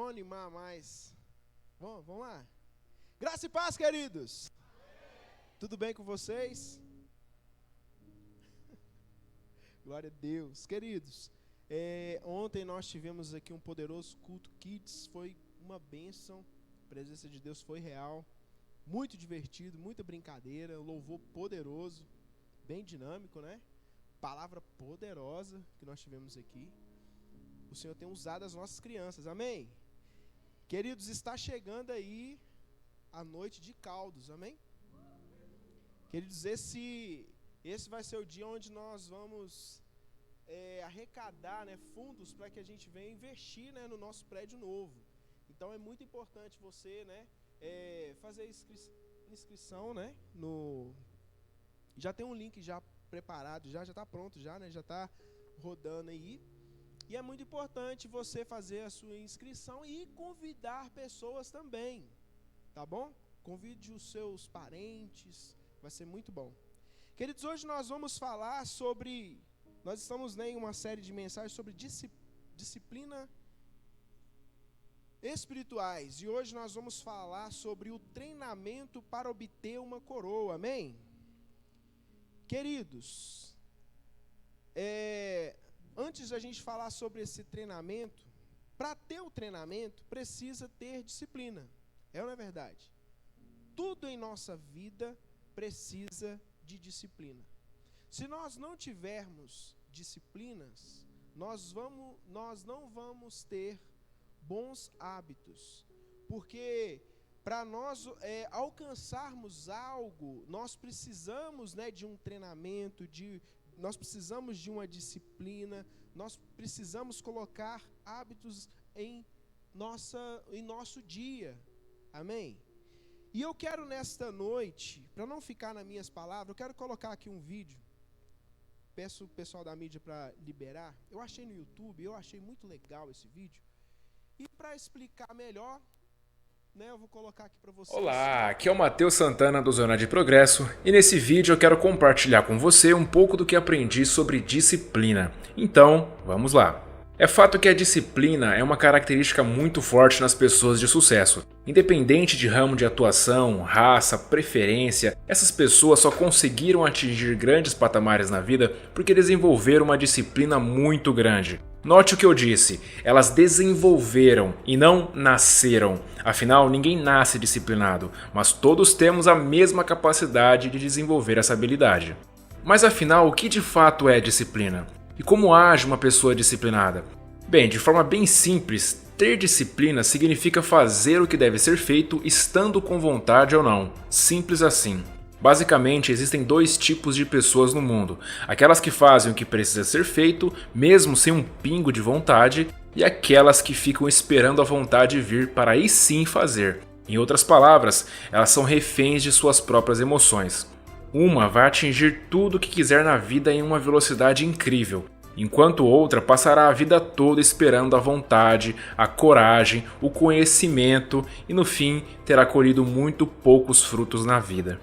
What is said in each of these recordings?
Vamos animar mais. Vamos lá. Graça e paz, queridos. Tudo bem com vocês? Glória a Deus. Queridos, ontem nós tivemos aqui um poderoso culto Kids. Foi uma bênção. A presença de Deus foi real. Muito divertido, muita brincadeira. Louvor poderoso. Bem dinâmico, né? Palavra poderosa que nós tivemos aqui. O Senhor tem usado as nossas crianças. Amém? Queridos, está chegando aí a noite de caldos. Amém? Queridos, esse vai ser o dia onde nós vamos arrecadar, né, fundos para que a gente venha investir, né, no nosso prédio novo. Então é muito importante você, né, fazer inscrição, né, já tem um link já preparado, já está pronto, né, já está rodando aí. E é muito importante você fazer a sua inscrição e convidar pessoas também, tá bom? Convide os seus parentes, vai ser muito bom. Queridos, hoje nós vamos falar sobre, nós estamos, né, em uma série de mensagens sobre disciplina espirituais. E hoje nós vamos falar sobre o treinamento para obter uma coroa, amém? Queridos, antes da gente falar sobre esse treinamento, para ter o treinamento, precisa ter disciplina. É ou não é verdade? Tudo em nossa vida precisa de disciplina. Se nós não tivermos disciplinas, nós não vamos ter bons hábitos. Porque para nós alcançarmos algo, nós precisamos, né, de um treinamento, nós precisamos de uma disciplina, nós precisamos colocar hábitos em nosso dia. Amém? E eu quero nesta noite, para não ficar nas minhas palavras, eu quero colocar aqui um vídeo. Peço o pessoal da mídia para liberar. Eu achei no YouTube, eu achei muito legal esse vídeo. E para explicar melhor, né, eu vou colocar aqui para vocês. Olá, aqui é o Matheus Santana do Zona de Progresso e nesse vídeo eu quero compartilhar com você um pouco do que aprendi sobre disciplina. Então, vamos lá. É fato que a disciplina é uma característica muito forte nas pessoas de sucesso. Independente de ramo de atuação, raça, preferência, essas pessoas só conseguiram atingir grandes patamares na vida porque desenvolveram uma disciplina muito grande. Note o que eu disse, elas desenvolveram e não nasceram. Afinal, ninguém nasce disciplinado, mas todos temos a mesma capacidade de desenvolver essa habilidade. Mas afinal, o que de fato é disciplina? E como age uma pessoa disciplinada? Bem, de forma bem simples, ter disciplina significa fazer o que deve ser feito estando com vontade ou não. Simples assim. Basicamente, existem dois tipos de pessoas no mundo. Aquelas que fazem o que precisa ser feito, mesmo sem um pingo de vontade, e aquelas que ficam esperando a vontade vir para aí sim fazer. Em outras palavras, elas são reféns de suas próprias emoções. Uma vai atingir tudo o que quiser na vida em uma velocidade incrível, enquanto outra passará a vida toda esperando a vontade, a coragem, o conhecimento e no fim terá colhido muito poucos frutos na vida.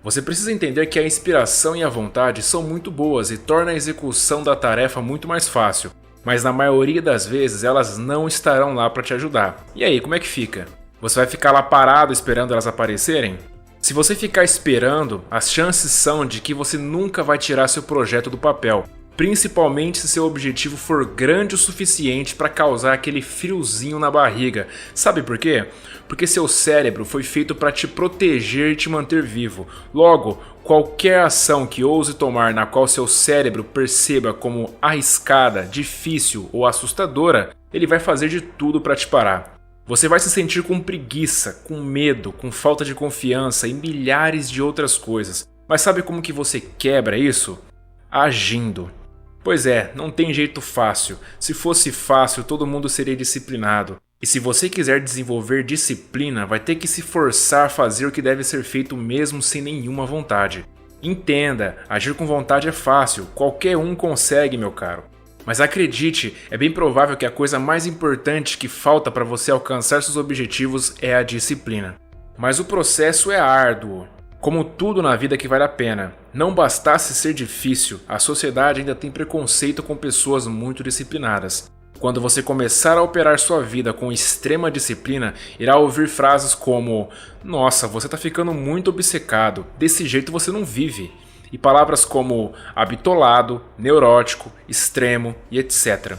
Você precisa entender que a inspiração e a vontade são muito boas e tornam a execução da tarefa muito mais fácil, mas na maioria das vezes elas não estarão lá para te ajudar. E aí, como é que fica? Você vai ficar lá parado esperando elas aparecerem? Se você ficar esperando, as chances são de que você nunca vai tirar seu projeto do papel, principalmente se seu objetivo for grande o suficiente para causar aquele friozinho na barriga. Sabe por quê? Porque seu cérebro foi feito para te proteger e te manter vivo. Logo, qualquer ação que ouse tomar na qual seu cérebro perceba como arriscada, difícil ou assustadora, ele vai fazer de tudo para te parar. Você vai se sentir com preguiça, com medo, com falta de confiança e milhares de outras coisas. Mas sabe como que você quebra isso? Agindo. Pois é, não tem jeito fácil. Se fosse fácil, todo mundo seria disciplinado. E se você quiser desenvolver disciplina, vai ter que se forçar a fazer o que deve ser feito mesmo sem nenhuma vontade. Entenda, agir com vontade é fácil, qualquer um consegue, meu caro. Mas acredite, é bem provável que a coisa mais importante que falta para você alcançar seus objetivos é a disciplina. Mas o processo é árduo. Como tudo na vida que vale a pena, não bastasse ser difícil, a sociedade ainda tem preconceito com pessoas muito disciplinadas. Quando você começar a operar sua vida com extrema disciplina, irá ouvir frases como: "Nossa, você está ficando muito obcecado, desse jeito você não vive." E palavras como habitolado, neurótico, extremo e etc.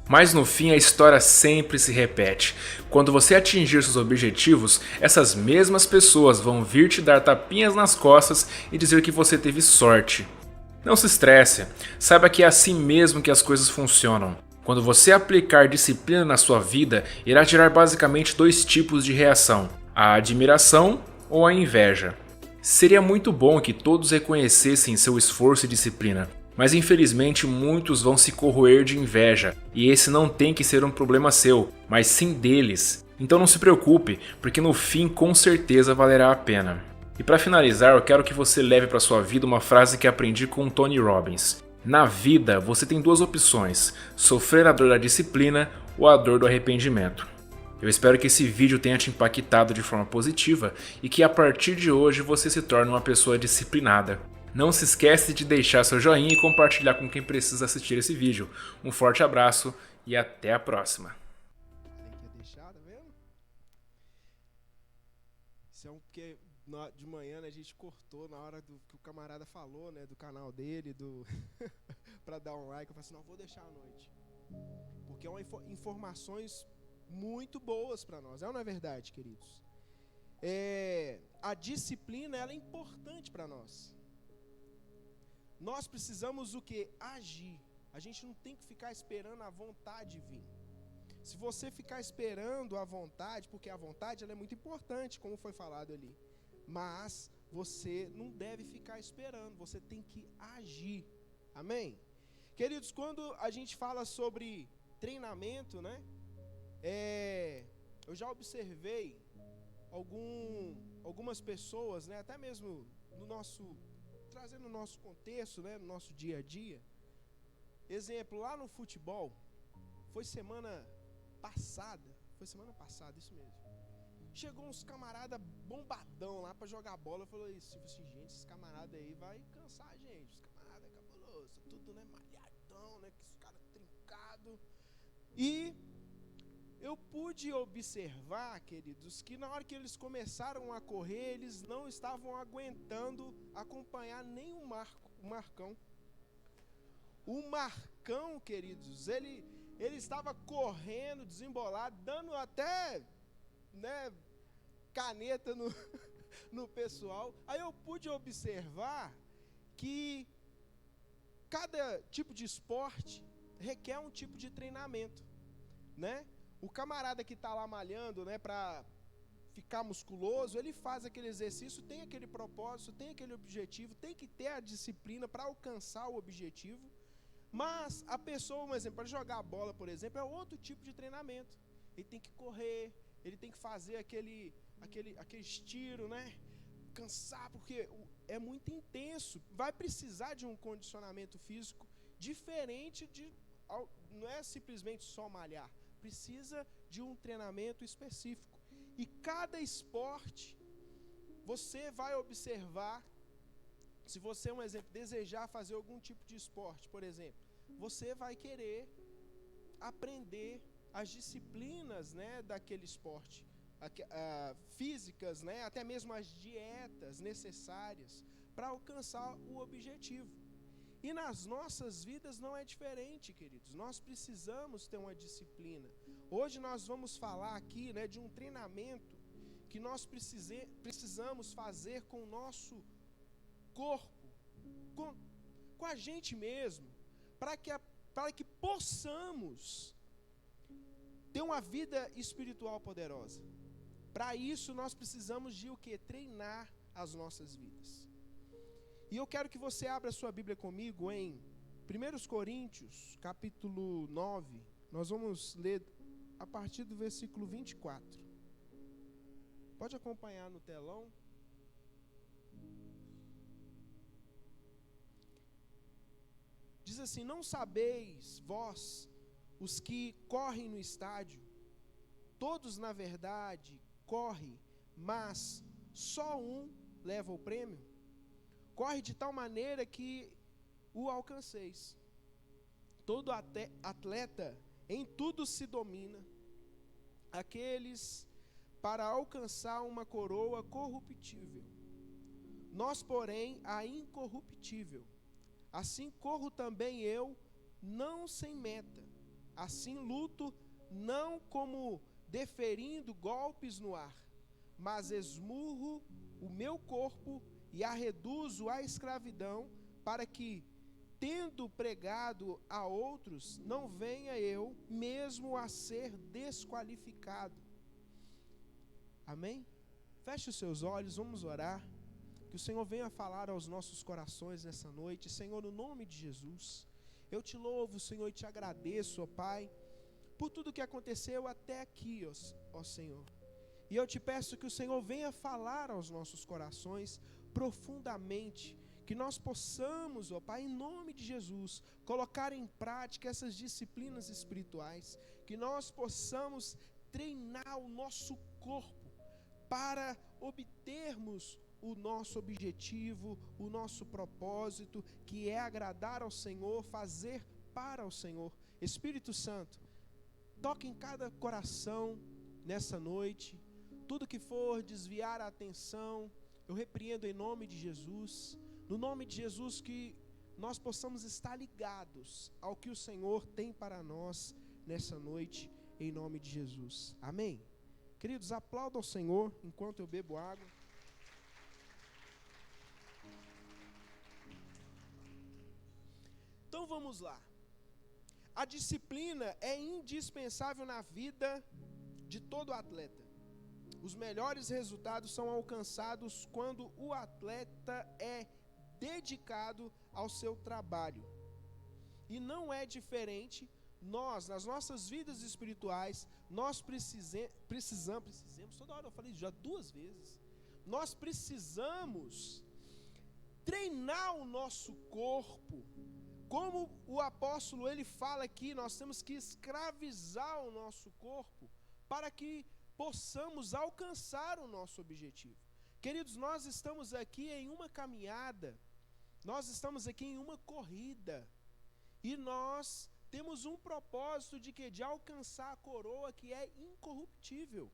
Mas no fim a história sempre se repete. Quando você atingir seus objetivos, essas mesmas pessoas vão vir te dar tapinhas nas costas e dizer que você teve sorte. Não se estresse, saiba que é assim mesmo que as coisas funcionam. Quando você aplicar disciplina na sua vida, irá gerar basicamente 2 tipos de reação: a admiração ou a inveja. Seria muito bom que todos reconhecessem seu esforço e disciplina, mas infelizmente muitos vão se corroer de inveja, e esse não tem que ser um problema seu, mas sim deles. Então não se preocupe, porque no fim com certeza valerá a pena. E para finalizar, eu quero que você leve para sua vida uma frase que aprendi com Tony Robbins. Na vida, você tem 2 opções: sofrer a dor da disciplina ou a dor do arrependimento. Eu espero que esse vídeo tenha te impactado de forma positiva e que a partir de hoje você se torne uma pessoa disciplinada. Não se esquece de deixar seu joinha e compartilhar com quem precisa assistir esse vídeo. Um forte abraço e até a próxima. Tem que deixar, tá vendo? Isso é porque de manhã, né, a gente cortou na hora que o camarada falou, né, do canal dele, para dar um like. Eu falei assim, não, vou deixar à noite. Porque é uma informações muito boas para nós. É ou não é verdade, queridos? A disciplina, ela é importante para nós. Nós precisamos o quê? Agir. A gente não tem que ficar esperando a vontade vir. Se você ficar esperando a vontade, porque a vontade ela é muito importante, como foi falado ali, mas você não deve ficar esperando, você tem que agir. Amém? Queridos, quando a gente fala sobre treinamento, né? Eu já observei algumas pessoas, né? Até mesmo trazendo o nosso contexto, né? No nosso dia a dia. Exemplo, lá no futebol, foi semana passada, isso mesmo. Chegou uns camarada bombadão lá pra jogar bola. Eu falei assim, gente, esses camarada aí vai cansar a gente. Os camarada é cabuloso, tudo, né, malhadão, né, que os caras trincados. E eu pude observar, queridos, que na hora que eles começaram a correr, eles não estavam aguentando acompanhar nem o Marcão. O Marcão, queridos, ele estava correndo, desembolado, dando até, né, caneta no pessoal. Aí eu pude observar que cada tipo de esporte requer um tipo de treinamento, né? O camarada que está lá malhando, né, para ficar musculoso, ele faz aquele exercício, tem aquele propósito, tem aquele objetivo, tem que ter a disciplina para alcançar o objetivo. Mas a pessoa, um exemplo, para jogar bola, por exemplo, é outro tipo de treinamento. Ele tem que correr, ele tem que fazer aquele tiro, né? Cansar, porque é muito intenso. Vai precisar de um condicionamento físico diferente não é simplesmente só malhar. Precisa de um treinamento específico. E cada esporte, você vai observar. Se você, um exemplo, desejar fazer algum tipo de esporte, por exemplo, você vai querer aprender as disciplinas, né, daquele esporte, físicas, né, até mesmo as dietas necessárias para alcançar o objetivo. E nas nossas vidas não é diferente, queridos. Nós precisamos ter uma disciplina. Hoje nós vamos falar aqui, né, de um treinamento que nós precisamos fazer com o nosso corpo, com a gente mesmo, para que possamos ter uma vida espiritual poderosa. Para isso nós precisamos de o quê? Treinar as nossas vidas. E eu quero que você abra sua Bíblia comigo em 1 Coríntios, capítulo 9. Nós vamos ler a partir do versículo 24. Pode acompanhar no telão. Diz assim: não sabeis vós, os que correm no estádio, todos na verdade correm, mas só um leva o prêmio? Corre de tal maneira que o alcanceis. Todo atleta Em tudo se domina aqueles para alcançar uma coroa corruptível. Nós, porém, a incorruptível. Assim corro também eu, não sem meta. Assim luto, não como deferindo golpes no ar, mas esmurro o meu corpo e a reduzo à escravidão, para que, tendo pregado a outros, não venha eu mesmo a ser desqualificado. Amém? Feche os seus olhos, vamos orar. Que o Senhor venha falar aos nossos corações nessa noite. Senhor, no nome de Jesus, eu te louvo, Senhor, e te agradeço, ó Pai, por tudo que aconteceu até aqui, ó Senhor. E eu te peço que o Senhor venha falar aos nossos corações profundamente, que nós possamos, ó Pai, em nome de Jesus, colocar em prática essas disciplinas espirituais, que nós possamos treinar o nosso corpo para obtermos o nosso objetivo, o nosso propósito, que é agradar ao Senhor, fazer para o Senhor. Espírito Santo, toque em cada coração nessa noite, tudo que for desviar a atenção, eu repreendo em nome de Jesus, no nome de Jesus, que nós possamos estar ligados ao que o Senhor tem para nós nessa noite, em nome de Jesus. Amém? Queridos, aplaudam ao Senhor enquanto eu bebo água. Então vamos lá. A disciplina é indispensável na vida de todo atleta. Os melhores resultados são alcançados quando o atleta é dedicado ao seu trabalho. E não é diferente, nós, nas nossas vidas espirituais, nós precisamos, toda hora eu falei já 2 vezes, nós precisamos treinar o nosso corpo. Como o apóstolo ele fala aqui, nós temos que escravizar o nosso corpo para que possamos alcançar o nosso objetivo. Queridos, nós estamos aqui em uma caminhada, nós estamos aqui em uma corrida, e nós temos um propósito de que? De alcançar a coroa que é incorruptível.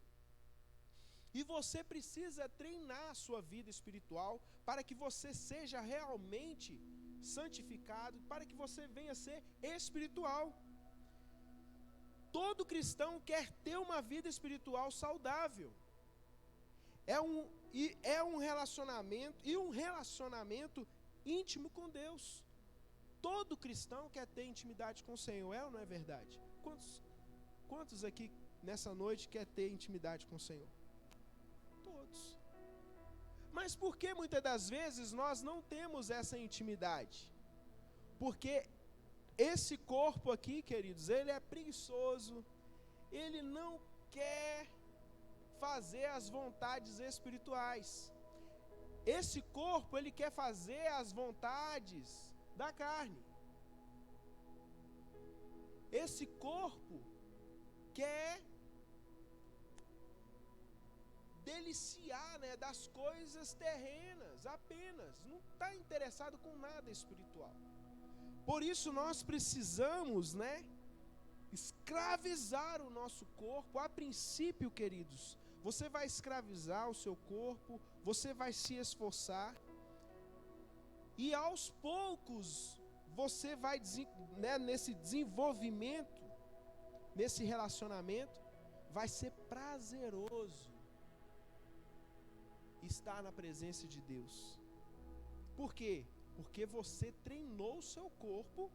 E você precisa treinar a sua vida espiritual para que você seja realmente santificado, para que você venha a ser espiritual. Todo cristão quer ter uma vida espiritual saudável. É um relacionamento íntimo com Deus. Todo cristão quer ter intimidade com o Senhor, é ou não é verdade? Quantos aqui nessa noite quer ter intimidade com o Senhor? Todos. Mas por que muitas das vezes nós não temos essa intimidade? Porque esse corpo aqui, queridos, ele é preguiçoso, ele não quer fazer as vontades espirituais. Esse corpo, ele quer fazer as vontades da carne. Esse corpo quer deliciar, das coisas terrenas apenas, não está interessado com nada espiritual. Por isso nós precisamos, escravizar o nosso corpo. A princípio, queridos, você vai escravizar o seu corpo, você vai se esforçar, e aos poucos você vai, nesse desenvolvimento, nesse relacionamento, vai ser prazeroso estar na presença de Deus. Por quê? Porque você treinou o seu corpo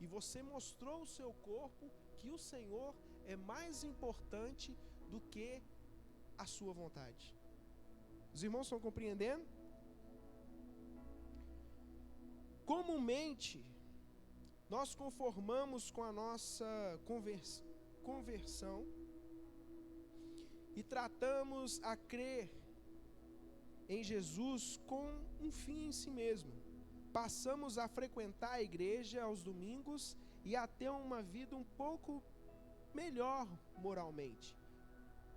e você mostrou ao seu corpo que o Senhor é mais importante do que a sua vontade. Os irmãos estão compreendendo? Comumente, nós conformamos com a nossa conversão e tratamos a crer em Jesus com um fim em si mesmo. Passamos a frequentar a igreja aos domingos e a ter uma vida um pouco melhor moralmente.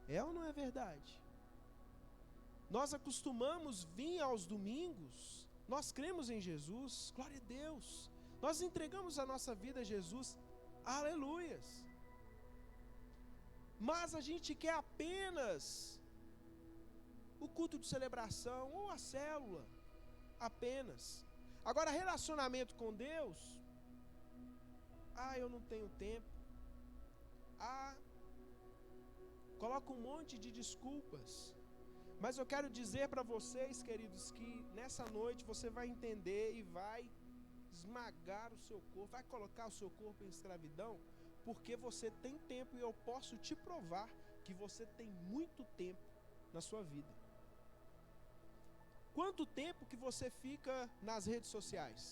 É ou não é verdade? Nós acostumamos vir aos domingos, nós cremos em Jesus, glória a Deus. Nós entregamos a nossa vida a Jesus, aleluias. mas a gente quer apenas o culto de celebração ou a célula, apenas. Agora, relacionamento com Deus, eu não tenho tempo. Coloca um monte de desculpas. Mas eu quero dizer para vocês, queridos, que nessa noite você vai entender e vai esmagar o seu corpo, vai colocar o seu corpo em escravidão, porque você tem tempo e eu posso te provar que você tem muito tempo na sua vida. Quanto tempo que você fica nas redes sociais?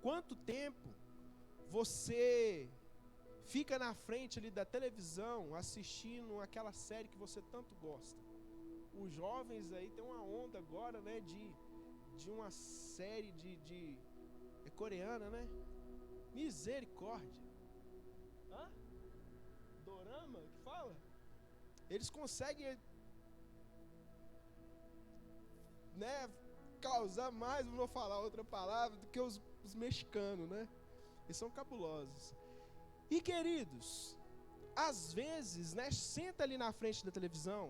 Quanto tempo você fica na frente ali da televisão assistindo aquela série que você tanto gosta? Os jovens aí tem uma onda agora, né, de uma série é coreana, né? Misericórdia. Dorama, que fala? Eles conseguem, né, causar mais, não vou falar outra palavra, do que os mexicanos, né? Eles são cabulosos. E queridos, às vezes, né, senta ali na frente da televisão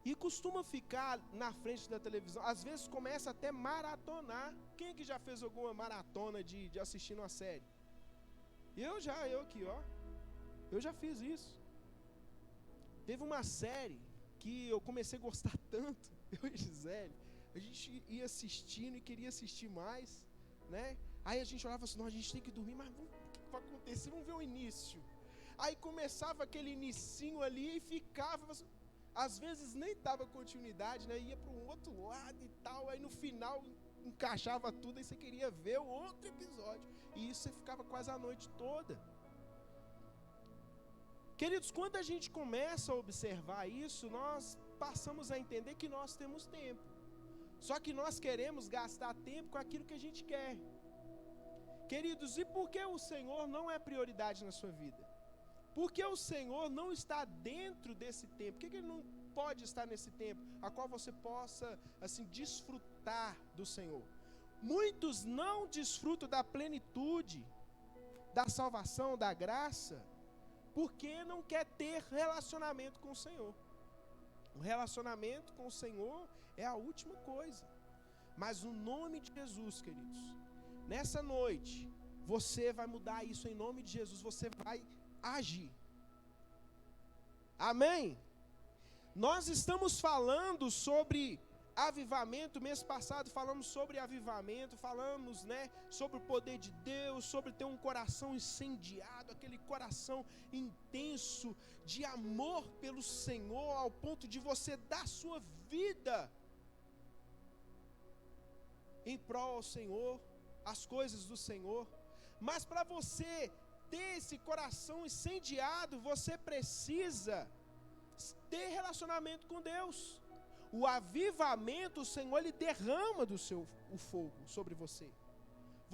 e costuma ficar na frente da televisão, às vezes começa até maratonar. Quem que já fez alguma maratona de assistir uma série? Eu aqui, ó. Eu já fiz isso. Teve uma série que eu comecei a gostar tanto, eu e Gisele, a gente ia assistindo e queria assistir mais, né? Aí a gente olhava assim, não, a gente tem que dormir, mas o que vai acontecer? Vamos ver o início. Aí começava aquele inicinho ali e ficava, às vezes nem dava continuidade, né? Ia para um outro lado e tal, aí no final encaixava tudo, aí você queria ver o outro episódio, e isso você ficava quase a noite toda. Queridos, quando a gente começa a observar isso, nós passamos a entender que nós temos tempo. Só que nós queremos gastar tempo com aquilo que a gente quer. Queridos, e por que o Senhor não é prioridade na sua vida? Por que o Senhor não está dentro desse tempo? Por que Ele não pode estar nesse tempo, a qual você possa, assim, desfrutar do Senhor? Muitos não desfrutam da plenitude, da salvação, da graça, porque não quer ter relacionamento com o Senhor. O relacionamento com o Senhor é a última coisa. Mas o nome de Jesus, queridos, nessa noite, você vai mudar isso em nome de Jesus, você vai agir. Amém? Nós estamos falando sobre avivamento. Mês passado falamos sobre avivamento, falamos, né, sobre o poder de Deus, sobre ter um coração incendiado, aquele coração intenso de amor pelo Senhor, ao ponto de você dar sua vida em prol ao Senhor, as coisas do Senhor. Mas para você ter esse coração incendiado, você precisa ter relacionamento com Deus. O avivamento, o Senhor, Ele derrama o fogo sobre você.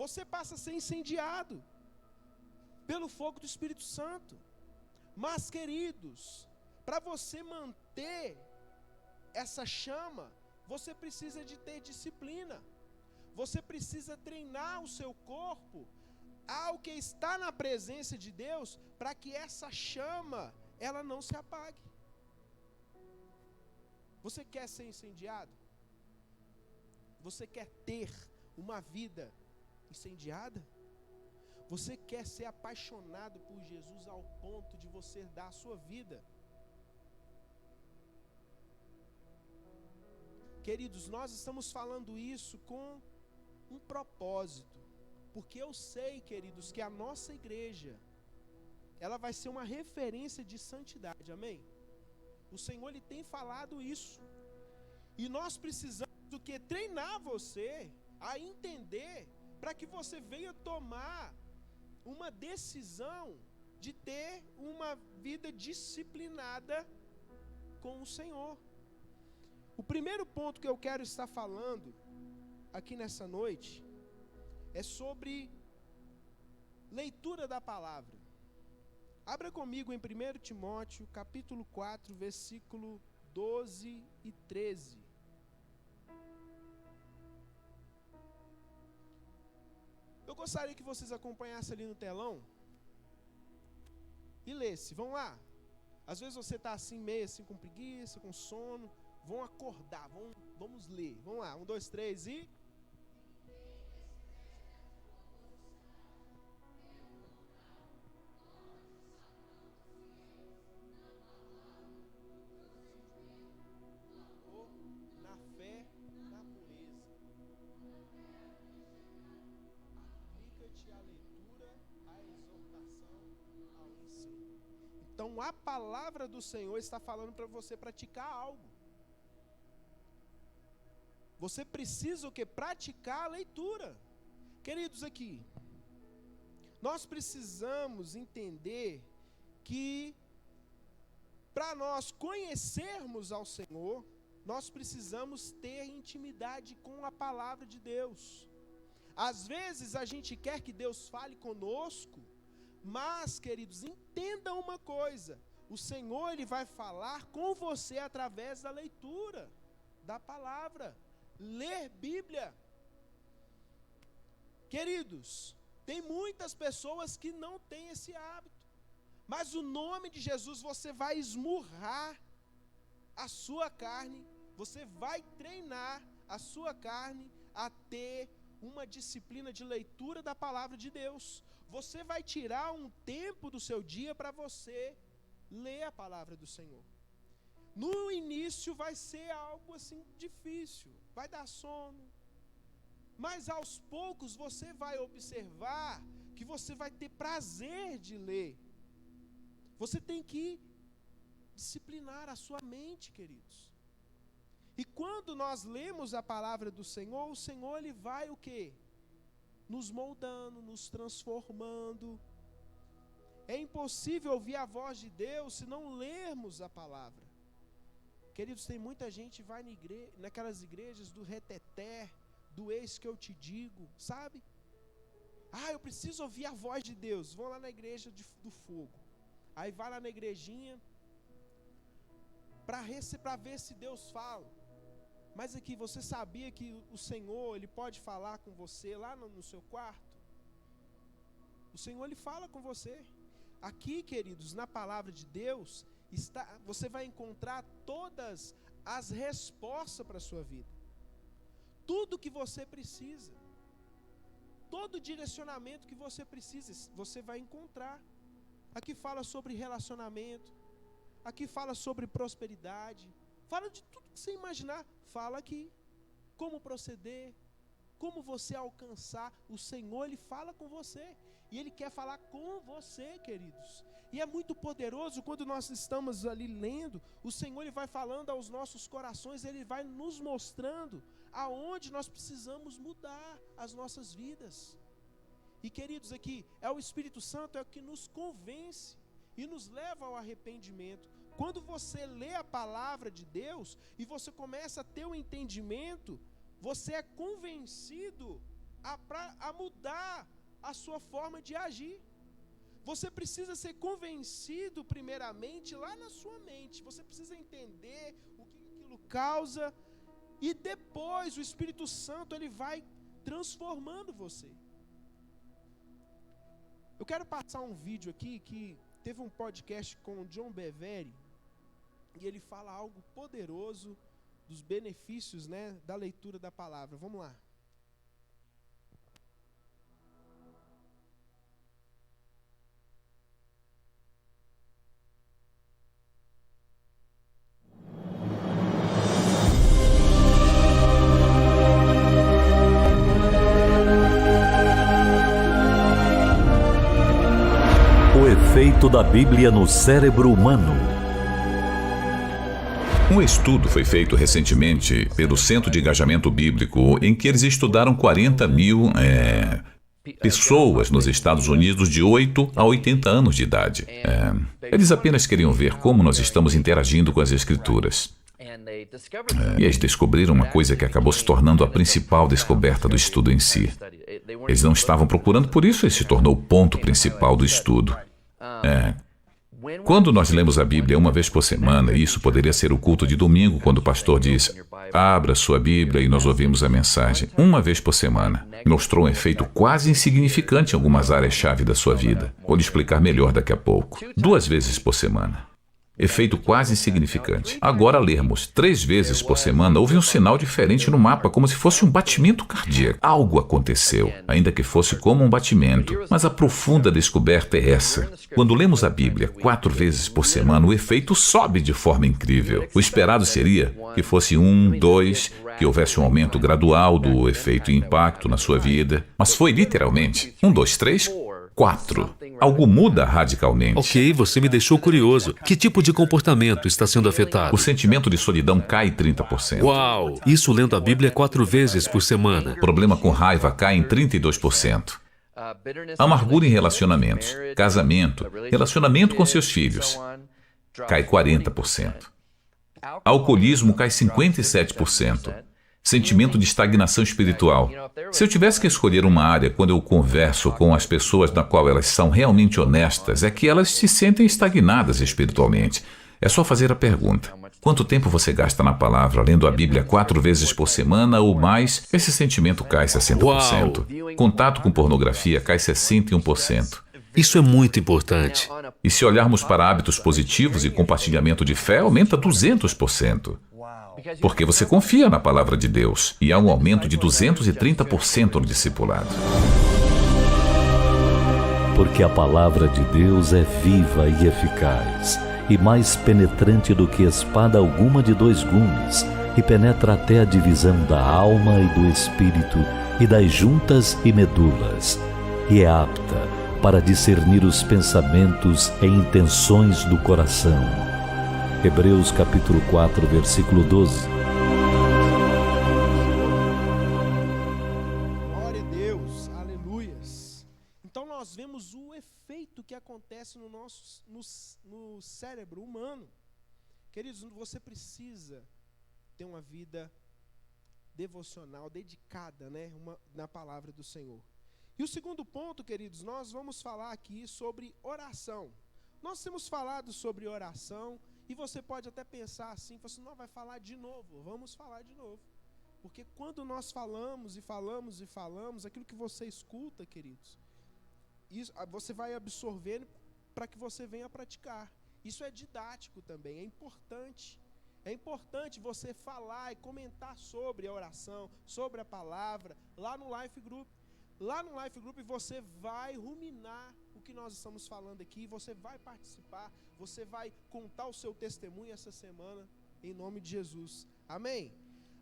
Você passa a ser incendiado pelo fogo do Espírito Santo. Mas, queridos, para você manter essa chama, você precisa de ter disciplina. Você precisa treinar o seu corpo ao que está na presença de Deus, para que essa chama, ela não se apague. Você quer ser incendiado? Você quer ter uma vida incendiada? Você quer ser apaixonado por Jesus ao ponto de você dar a sua vida? Queridos, nós estamos falando isso com um propósito, porque eu sei, queridos, que a nossa igreja, ela vai ser uma referência de santidade, amém? O Senhor, Ele tem falado isso, e nós precisamos do que? Treinar você a entender, para que você venha tomar uma decisão de ter uma vida disciplinada com o Senhor. O primeiro ponto que eu quero estar falando aqui nessa noite é sobre leitura da palavra. Abra comigo em 1 Timóteo, capítulo 4, versículo 12 e 13. Eu gostaria que vocês acompanhassem ali no telão e lessem. Vamos lá. Às vezes você está assim, meio assim, com preguiça, com sono. Vão acordar, vamos ler. Vamos lá, 1, 2, 3 e... Na fé, na pureza. Aplica-te à leitura, à exortação, ao ensino. Então a palavra do Senhor está falando para você praticar algo. Você precisa o quê? Praticar a leitura. Queridos, aqui, nós precisamos entender que para nós conhecermos ao Senhor, nós precisamos ter intimidade com a palavra de Deus. Às vezes a gente quer que Deus fale conosco, mas, queridos, entendam uma coisa: o Senhor, Ele vai falar com você através da leitura da palavra. Ler Bíblia. Queridos, tem muitas pessoas que não têm esse hábito, mas o nome de Jesus, você vai esmurrar a sua carne, você vai treinar a sua carne a ter uma disciplina de leitura da palavra de Deus. Você vai tirar um tempo do seu dia para você ler a palavra do Senhor. No início vai ser algo assim difícil, vai dar sono, mas aos poucos você vai observar que você vai ter prazer de ler. Você tem que disciplinar a sua mente, queridos. E quando nós lemos a palavra do Senhor, o Senhor, Ele vai o quê? Nos moldando, nos transformando. É impossível ouvir a voz de Deus se não lermos a palavra. Queridos, tem muita gente que vai naquelas igrejas do reteté, do eis que eu te digo, sabe? Eu preciso ouvir a voz de Deus. Vão lá na igreja do fogo. Aí vai lá na igrejinha para ver se Deus fala. Mas aqui, você sabia que o Senhor, Ele pode falar com você lá no seu quarto? O Senhor, Ele fala com você. Aqui, queridos, na palavra de Deus, você vai encontrar todas as respostas para a sua vida. Tudo que você precisa. Todo direcionamento que você precisa, você vai encontrar. Aqui fala sobre relacionamento. Aqui fala sobre prosperidade. Fala de tudo que você imaginar. Fala aqui. Como proceder. Como você alcançar. O Senhor, Ele fala com você. E Ele quer falar com você, queridos. E é muito poderoso quando nós estamos ali lendo. O Senhor, Ele vai falando aos nossos corações. Ele vai nos mostrando aonde nós precisamos mudar as nossas vidas. E, queridos, aqui é o Espírito Santo, é o que nos convence e nos leva ao arrependimento. Quando você lê a palavra de Deus e você começa a ter o entendimento, você é convencido a mudar a sua forma de agir. Você precisa ser convencido primeiramente lá na sua mente. Você precisa entender o que aquilo causa e depois o Espírito Santo, ele vai transformando você. Eu quero passar um vídeo aqui que teve um podcast com o John Bevere e ele fala algo poderoso dos benefícios, né, da leitura da palavra. Vamos lá. O efeito da Bíblia no cérebro humano. Um estudo foi feito recentemente pelo Centro de Engajamento Bíblico, em que eles estudaram 40 mil pessoas nos Estados Unidos de 8 a 80 anos de idade. Eles apenas queriam ver como nós estamos interagindo com as Escrituras. E eles descobriram uma coisa que acabou se tornando a principal descoberta do estudo em si. Eles não estavam procurando por isso, ele se tornou o ponto principal do estudo. Quando nós lemos a Bíblia uma vez por semana, e isso poderia ser o culto de domingo, quando o pastor diz, abra sua Bíblia e nós ouvimos a mensagem, uma vez por semana, mostrou um efeito quase insignificante em algumas áreas-chave da sua vida. Vou lhe explicar melhor daqui a pouco. 2 vezes por semana. efeito quase insignificante. Agora, lermos 3 vezes por semana, houve um sinal diferente no mapa, como se fosse um batimento cardíaco. Algo aconteceu, ainda que fosse como um batimento. Mas a profunda descoberta é essa. Quando lemos a Bíblia 4 vezes por semana, o efeito sobe de forma incrível. O esperado seria que fosse 1, 2, que houvesse um aumento gradual do efeito e impacto na sua vida. Mas foi literalmente 1, 2, 3, 4. Algo muda radicalmente. Ok, você me deixou curioso. Que tipo de comportamento está sendo afetado? O sentimento de solidão cai 30%. Uau! Isso lendo a Bíblia 4 vezes por semana. O problema com raiva cai em 32%. Amargura em relacionamentos, casamento, relacionamento com seus filhos, cai 40%. Alcoolismo cai 57%. Sentimento de estagnação espiritual. Se eu tivesse que escolher uma área quando eu converso com as pessoas na qual elas são realmente honestas, é que elas se sentem estagnadas espiritualmente. É só fazer a pergunta: quanto tempo você gasta na palavra, lendo a Bíblia 4 vezes por semana ou mais? Esse sentimento cai 60%. Contato com pornografia cai 61%. Isso é muito importante. E se olharmos para hábitos positivos e compartilhamento de fé, aumenta 200%. Porque você confia na palavra de Deus e há um aumento de 230% no discipulado. Porque a palavra de Deus é viva e eficaz, e mais penetrante do que espada alguma de 2 gumes, e penetra até a divisão da alma e do espírito, e das juntas e medulas, e é apta para discernir os pensamentos e intenções do coração. Hebreus capítulo 4, versículo 12. Glória a Deus, aleluias. Então nós vemos o efeito que acontece no cérebro humano. Queridos, você precisa ter uma vida devocional, dedicada, na palavra do Senhor. E o segundo ponto, queridos, nós vamos falar aqui sobre oração. Nós temos falado sobre oração. E você pode até pensar assim, você não vai falar de novo, vamos falar de novo. Porque quando nós falamos e falamos e falamos, aquilo que você escuta, queridos, isso, você vai absorvendo para que você venha praticar. Isso é didático também, é importante. É importante você falar e comentar sobre a oração, sobre a palavra, lá no Life Group. Lá no Life Group você vai ruminar o que nós estamos falando aqui, você vai participar, você vai contar o seu testemunho essa semana, em nome de Jesus. Amém?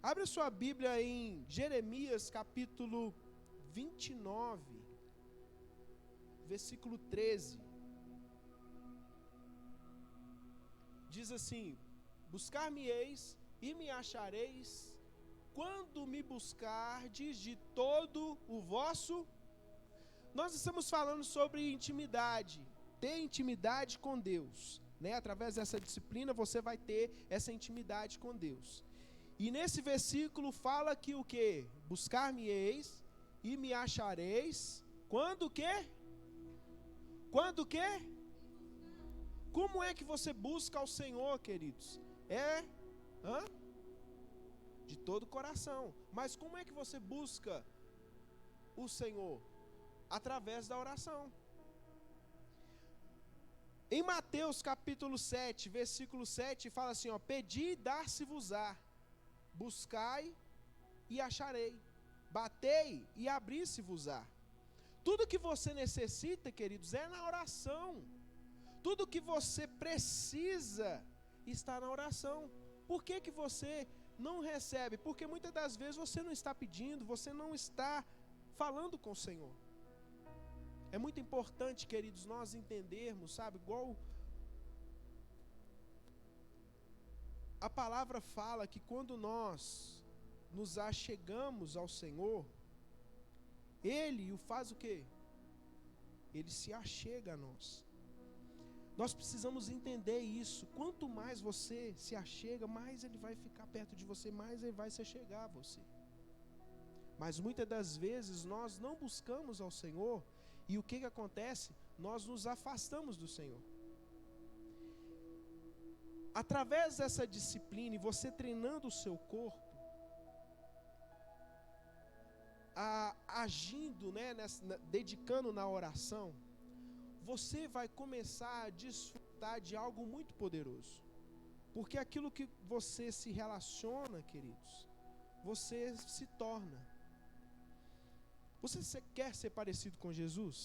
Abre a sua Bíblia em Jeremias capítulo 29, versículo 13. Diz assim: buscar-me-eis e me achareis, quando me buscardes de todo o vosso... Nós estamos falando sobre intimidade, ter intimidade com Deus, Através dessa disciplina você vai ter essa intimidade com Deus. E nesse versículo fala que o quê? Buscar-me-eis e me achareis, quando o quê? Quando o quê? Como é que você busca ao Senhor, queridos? De todo o coração. Mas como é que você busca o Senhor? Através da oração. Em Mateus capítulo 7, versículo 7, fala assim, pedi e dar-se-vos-á, buscai e acharei, batei e abri-se-vos-á. Tudo que você necessita, queridos, é na oração. Tudo que você precisa está na oração. Por que você não recebe? Porque muitas das vezes você não está pedindo, você não está falando com o Senhor. É muito importante, queridos, nós entendermos, igual a palavra fala que quando nós nos achegamos ao Senhor, Ele o faz o quê? Ele se achega a nós. Nós precisamos entender isso. Quanto mais você se achega, mais Ele vai ficar perto de você, mais Ele vai se achegar a você. Mas muitas das vezes nós não buscamos ao Senhor. E o que acontece? Nós nos afastamos do Senhor. Através dessa disciplina e você treinando o seu corpo, agindo, dedicando na oração, você vai começar a desfrutar desfrutar de algo muito poderoso. Porque aquilo que você se relaciona, queridos, você se torna. Você quer ser parecido com Jesus?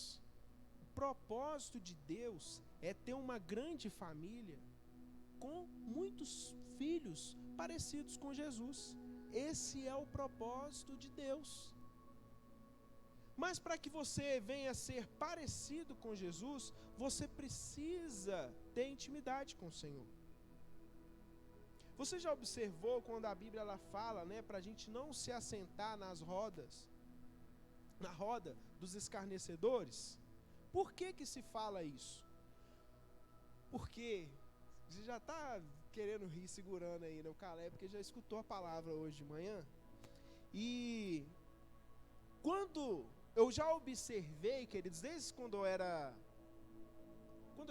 O propósito de Deus é ter uma grande família com muitos filhos parecidos com Jesus. Esse é o propósito de Deus. Mas para que você venha a ser parecido com Jesus, você precisa ter intimidade com o Senhor. Você já observou quando a Bíblia ela fala, né, para a gente não se assentar na roda dos escarnecedores? Por que se fala isso? Porque você já está querendo rir segurando aí, né, o Caleb, porque já escutou a palavra hoje de manhã. E quando eu já observei, queridos, desde quando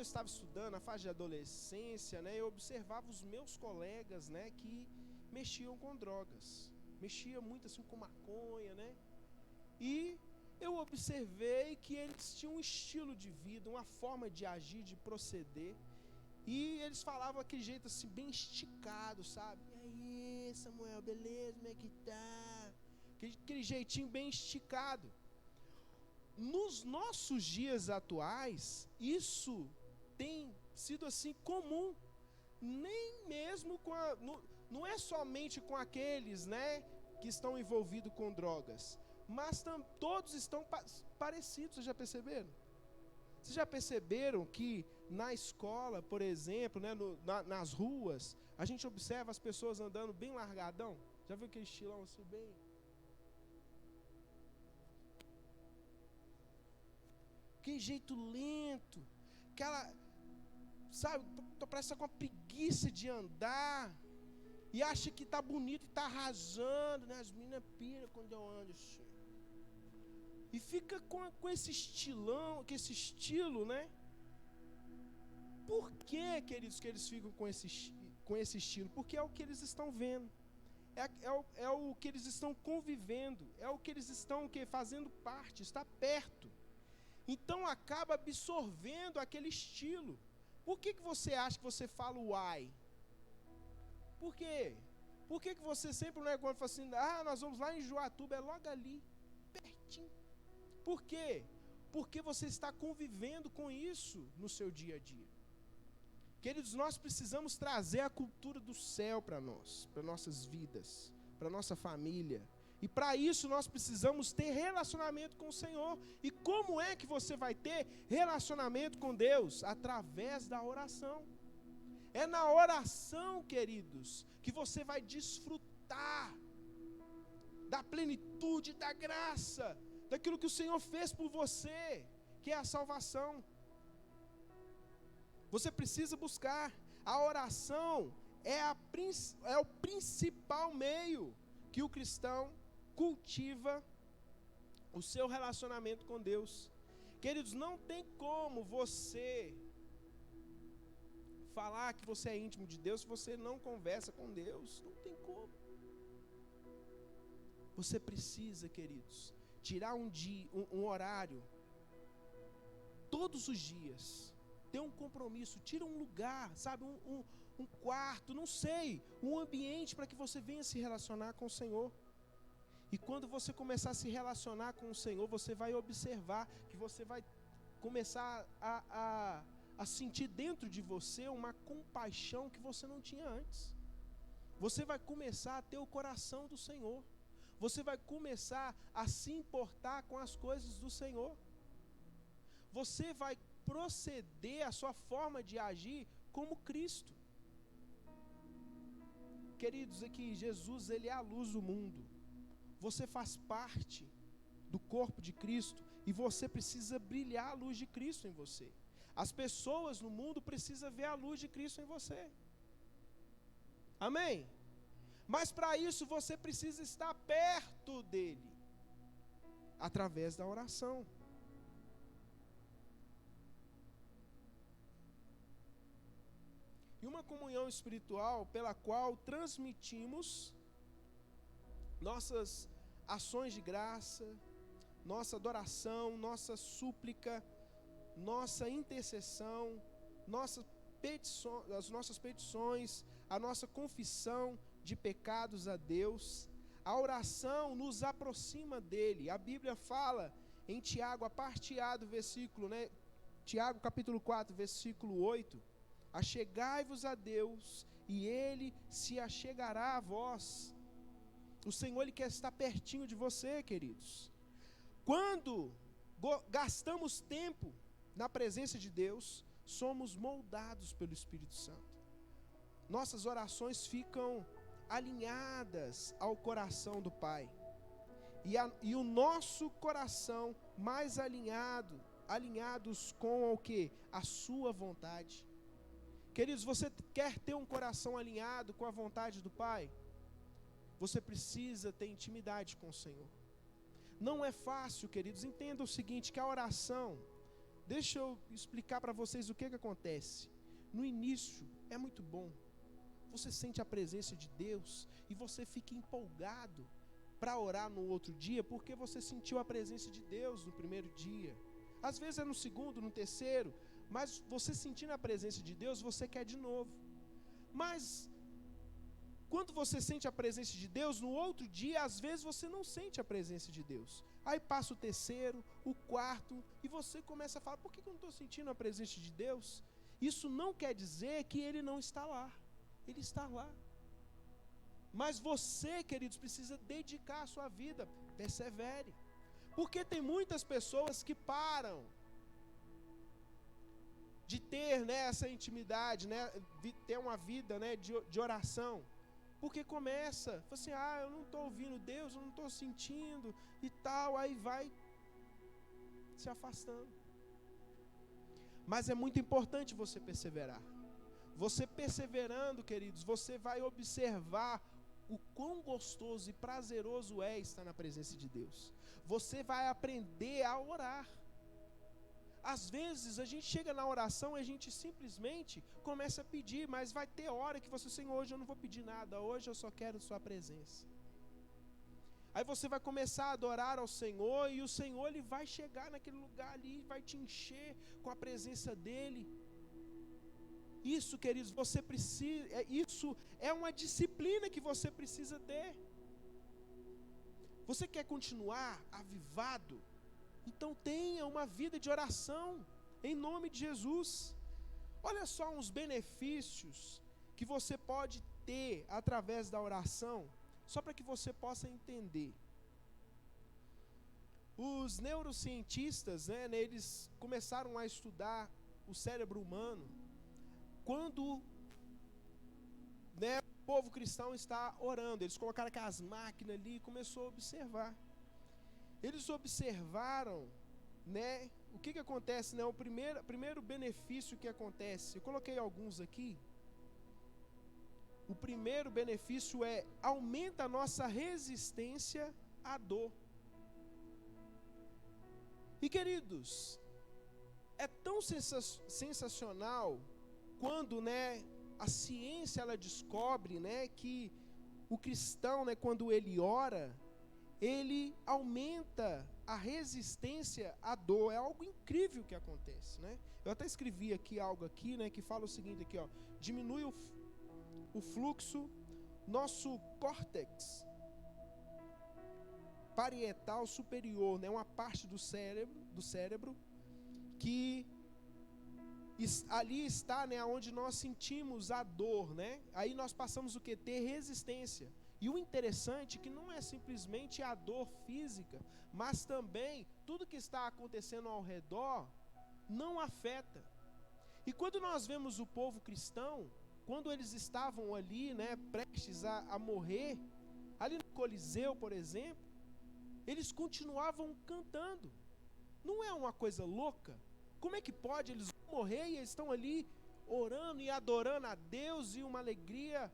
eu estava estudando, na fase de adolescência, né, eu observava os meus colegas, né, que mexiam com drogas, mexia muito assim com maconha, né, e eu observei que eles tinham um estilo de vida, uma forma de agir, de proceder, e eles falavam aquele jeito assim, bem esticado, sabe? E aí, Samuel, beleza, como é que tá? Aquele jeitinho bem esticado. Nos nossos dias atuais, isso tem sido assim comum. Nem mesmo não é somente com aqueles, né, que estão envolvidos com drogas, mas todos estão parecidos. Vocês já perceberam? Vocês já perceberam que na escola, por exemplo, né, nas ruas, a gente observa as pessoas andando bem largadão? Já viu aquele estilão assim bem? Que jeito lento, aquela, sabe, parece com uma preguiça de andar, e acha que tá bonito e tá arrasando, né? As meninas piram quando eu ando assim. E fica com esse estilão, com esse estilo, né? Por que, queridos, que eles ficam com esse estilo? Porque é o que eles estão vendo, é o que eles estão convivendo, é o que eles estão fazendo parte, está perto. Então acaba absorvendo aquele estilo. Por que você acha que você fala uai? Por quê? Por que você sempre não é quando fala assim, nós vamos lá em Joatuba, é logo ali, pertinho. Por quê? Porque você está convivendo com isso no seu dia a dia. Queridos, nós precisamos trazer a cultura do céu para nós, para nossas vidas, para nossa família. E para isso nós precisamos ter relacionamento com o Senhor. E como é que você vai ter relacionamento com Deus? Através da oração. É na oração, queridos, que você vai desfrutar da plenitude, da graça, daquilo que o Senhor fez por você, que é a salvação. Você precisa buscar. A oração é o principal meio que o cristão cultiva o seu relacionamento com Deus. Queridos, não tem como você falar que você é íntimo de Deus se você não conversa com Deus. Não tem como. Você precisa, queridos, tirar um horário todos os dias, ter um compromisso, tira um lugar, sabe, um quarto, não sei, um ambiente para que você venha se relacionar com o Senhor. E quando você começar a se relacionar com o Senhor, você vai observar que você vai começar a sentir dentro de você uma compaixão que você não tinha antes. Você vai começar a ter o coração do Senhor. Você vai começar a se importar com as coisas do Senhor. Você vai proceder a sua forma de agir como Cristo. Queridos, aqui Jesus, ele é a luz do mundo. Você faz parte do corpo de Cristo e você precisa brilhar a luz de Cristo em você. As pessoas no mundo precisam ver a luz de Cristo em você. Amém? Mas para isso você precisa estar perto dele, através da oração. E uma comunhão espiritual pela qual transmitimos nossas ações de graça, nossa adoração, nossa súplica, nossa intercessão, nossa as nossas petições, a nossa confissão de pecados a Deus. A oração nos aproxima dele. A Bíblia fala em Tiago, a parte A do versículo, né? Tiago capítulo 4, versículo 8: achegai-vos a Deus, e Ele se achegará a vós. O Senhor, Ele quer estar pertinho de você, queridos. Quando gastamos tempo na presença de Deus, somos moldados pelo Espírito Santo. Nossas orações ficam alinhadas ao coração do Pai. E o nosso coração mais alinhados com o quê? A sua vontade. Queridos, você quer ter um coração alinhado com a vontade do Pai? Você precisa ter intimidade com o Senhor. Não é fácil, queridos. Entenda o seguinte, que a oração, deixa eu explicar para vocês o que acontece. No início é muito bom. Você sente a presença de Deus e você fica empolgado para orar no outro dia, porque você sentiu a presença de Deus no primeiro dia. Às vezes é no segundo, no terceiro, mas você sentindo a presença de Deus, você quer de novo. Mas quando você sente a presença de Deus, no outro dia, às vezes você não sente a presença de Deus. Aí passa o terceiro, o quarto, e você começa a falar, por que eu não estou sentindo a presença de Deus? Isso não quer dizer que Ele não está lá. Ele está lá. Mas você, queridos, precisa dedicar a sua vida. Persevere. Porque tem muitas pessoas que param de ter, né, essa intimidade, né, de ter uma vida, né, de oração. Porque começa, fala assim, eu não estou ouvindo Deus, eu não estou sentindo e tal, aí vai se afastando. Mas é muito importante você perseverar. Você perseverando, queridos, você vai observar o quão gostoso e prazeroso é estar na presença de Deus. Você vai aprender a orar. Às vezes a gente chega na oração e a gente simplesmente começa a pedir, mas vai ter hora que você, Senhor, hoje eu não vou pedir nada, hoje eu só quero sua presença. Aí você vai começar a adorar ao Senhor e o Senhor, Ele vai chegar naquele lugar ali, vai te encher com a presença dEle. Isso, queridos, você precisa, isso é uma disciplina que você precisa ter. Você quer continuar avivado? Então tenha uma vida de oração, em nome de Jesus. Olha só uns benefícios que você pode ter através da oração, só para que você possa entender. Os neurocientistas, né, eles começaram a estudar o cérebro humano, quando, né, o povo cristão está orando. Eles colocaram aquelas máquinas ali e começou a observar. Eles observaram, né, o que acontece, né, o primeiro benefício que acontece. Eu coloquei alguns aqui. O primeiro benefício é, aumenta a nossa resistência à dor. E queridos, é tão sensacional quando, né, a ciência ela descobre, né, que o cristão, né, quando ele ora, ele aumenta a resistência à dor. É algo incrível que acontece, né? Eu até escrevi aqui algo aqui, né, que fala o seguinte aqui, ó: diminui o fluxo, nosso córtex parietal superior, né, uma parte do cérebro que ali está, né, onde nós sentimos a dor, né? Aí nós passamos o que? Ter resistência. E o interessante é que não é simplesmente a dor física, mas também tudo que está acontecendo ao redor não afeta. E quando nós vemos o povo cristão, quando eles estavam ali, né, prestes a morrer, ali no Coliseu, por exemplo, eles continuavam cantando. Não é uma coisa louca? Como é que pode? Eles vão morrer e eles estão ali orando e adorando a Deus, e uma alegria.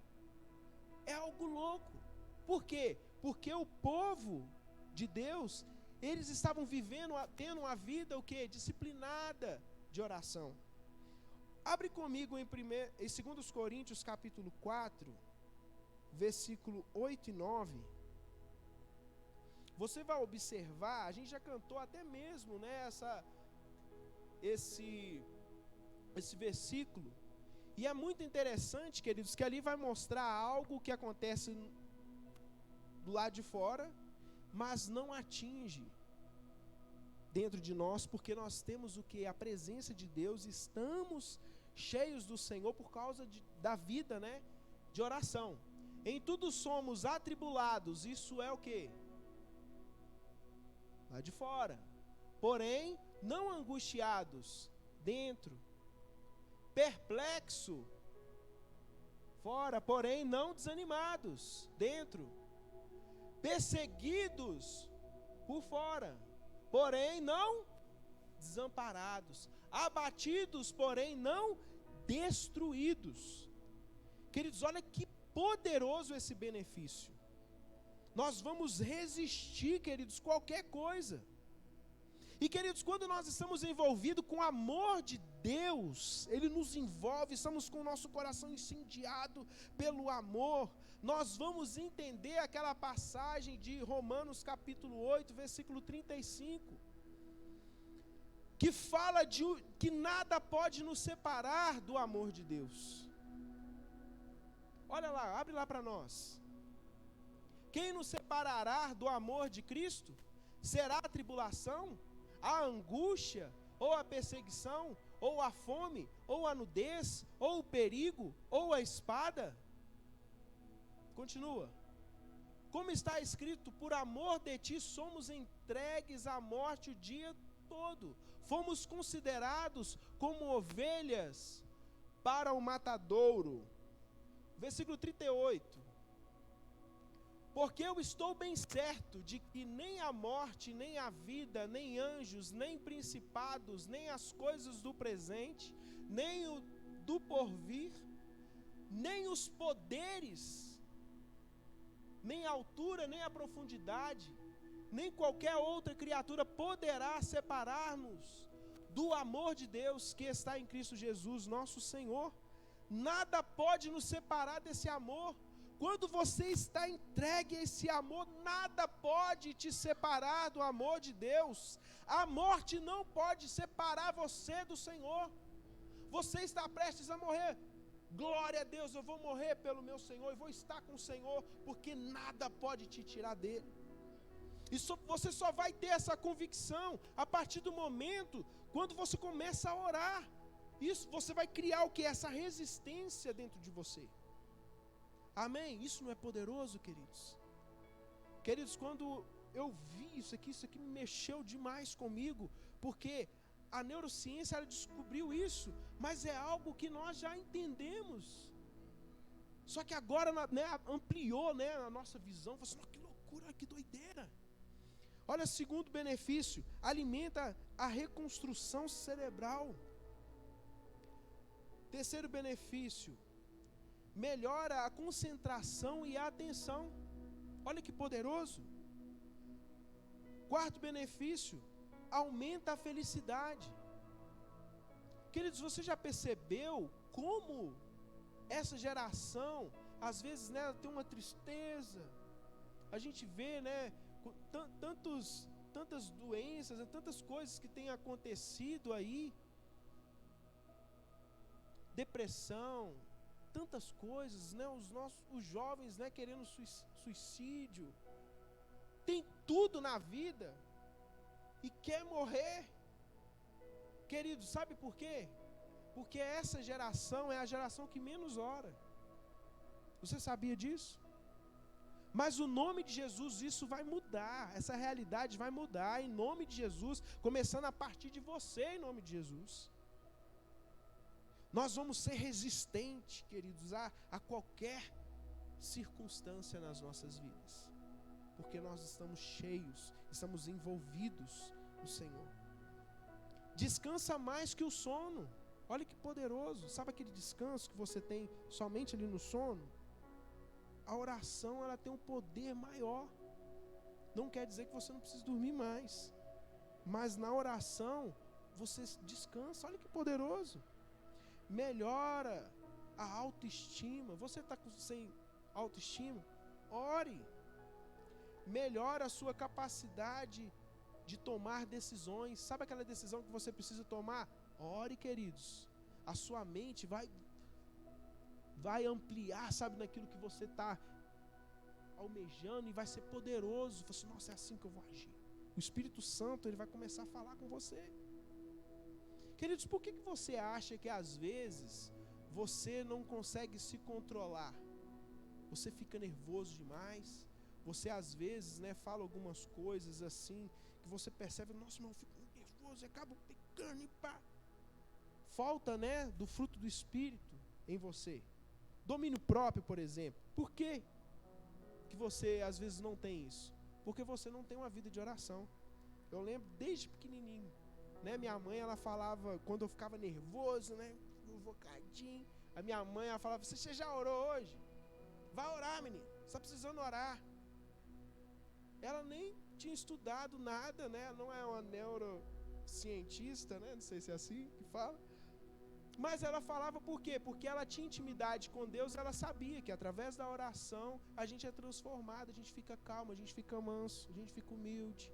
É algo louco. Por quê? Porque o povo de Deus, eles estavam vivendo, tendo uma vida o quê? Disciplinada de oração. Abre comigo em 2 Coríntios capítulo 4, versículo 8 e 9. Você vai observar, a gente já cantou até mesmo, né, esse versículo, E é muito interessante, queridos, que ali vai mostrar algo que acontece do lado de fora, mas não atinge dentro de nós, porque nós temos o que? A presença de Deus, estamos cheios do Senhor por causa da vida, né? De oração. Em tudo somos atribulados, isso é o que? Lá de fora. Porém, não angustiados, dentro. Perplexo, fora, porém não desanimados, dentro. Perseguidos por fora, porém não desamparados. Abatidos, porém não destruídos. Queridos, olha que poderoso esse benefício. Nós vamos resistir, queridos, qualquer coisa. E, queridos, quando nós estamos envolvidos com o amor de Deus, Ele nos envolve, estamos com o nosso coração incendiado pelo amor, nós vamos entender aquela passagem de Romanos capítulo 8, versículo 35, que fala que nada pode nos separar do amor de Deus. Olha lá, abre lá para nós. Quem nos separará do amor de Cristo? Será a tribulação, a angústia, ou a perseguição, ou a fome, ou a nudez, ou o perigo, ou a espada? Continua. Como está escrito, por amor de ti somos entregues à morte o dia todo. Fomos considerados como ovelhas para o matadouro. Versículo 38. Porque eu estou bem certo de que nem a morte, nem a vida, nem anjos, nem principados, nem as coisas do presente, nem o do porvir, nem os poderes, nem a altura, nem a profundidade, nem qualquer outra criatura poderá separar-nos do amor de Deus que está em Cristo Jesus, nosso Senhor. Nada pode nos separar desse amor. Quando você está entregue a esse amor, nada pode te separar do amor de Deus. A morte não pode separar você do Senhor. Você está prestes a morrer. Glória a Deus, eu vou morrer pelo meu Senhor e vou estar com o Senhor, porque nada pode te tirar dele. Você só vai ter essa convicção a partir do momento quando você começa a orar. Isso, você vai criar o que? Essa resistência dentro de você. Amém? Isso não é poderoso, queridos? Queridos, quando eu vi isso aqui me mexeu demais comigo, porque a neurociência ela descobriu isso, mas é algo que nós já entendemos. Só que agora, né, ampliou, né, a nossa visão. Falou assim, que loucura, que doideira. Olha, segundo benefício, alimenta a reconstrução cerebral. Terceiro benefício, melhora a concentração e a atenção. Olha que poderoso. Quarto benefício, aumenta a felicidade. Queridos, você já percebeu como essa geração, às vezes, né, tem uma tristeza? A gente vê, né, tantas doenças, tantas coisas que têm acontecido aí. Depressão, tantas coisas, né? Os jovens, né, querendo suicídio, tem tudo na vida e quer morrer. Querido, sabe por quê? Porque essa geração é a geração que menos ora. Você sabia disso? Mas o nome de Jesus, isso vai mudar, essa realidade vai mudar em nome de Jesus, começando a partir de você em nome de Jesus. Nós vamos ser resistentes, queridos, a qualquer circunstância nas nossas vidas, porque nós estamos cheios, estamos envolvidos no Senhor. Descansa mais que o sono. Olha que poderoso. Sabe aquele descanso que você tem somente ali no sono? A oração, ela tem um poder maior. Não quer dizer que você não precisa dormir mais, mas na oração você descansa. Olha que poderoso. Melhora a autoestima. Você está sem autoestima? Ore. Melhora a sua capacidade de tomar decisões. Sabe aquela decisão que você precisa tomar? Ore, queridos. A sua mente vai vai ampliar, sabe, naquilo que você está almejando e vai ser poderoso. Você, nossa, é assim que eu vou agir. O Espírito Santo, ele vai começar a falar com você. Queridos, por que você acha que às vezes você não consegue se controlar? Você fica nervoso demais. Você às vezes, né, fala algumas coisas assim que você percebe, nossa, irmão, eu fico nervoso e acabo pecando e pá. Falta, né, do fruto do Espírito em você. Domínio próprio, por exemplo. Por quê que você às vezes não tem isso? Porque você não tem uma vida de oração. Eu lembro desde pequenininho, né, minha mãe, ela falava, quando eu ficava nervoso, né, invocadinho, a minha mãe, ela falava, você já orou hoje? Vai orar, menino, você está precisando orar. Ela nem tinha estudado nada, né, não é uma neurocientista, né, não sei se é assim que fala, mas ela falava por quê? Porque ela tinha intimidade com Deus, ela sabia que através da oração a gente é transformado, a gente fica calmo, a gente fica manso, a gente fica humilde,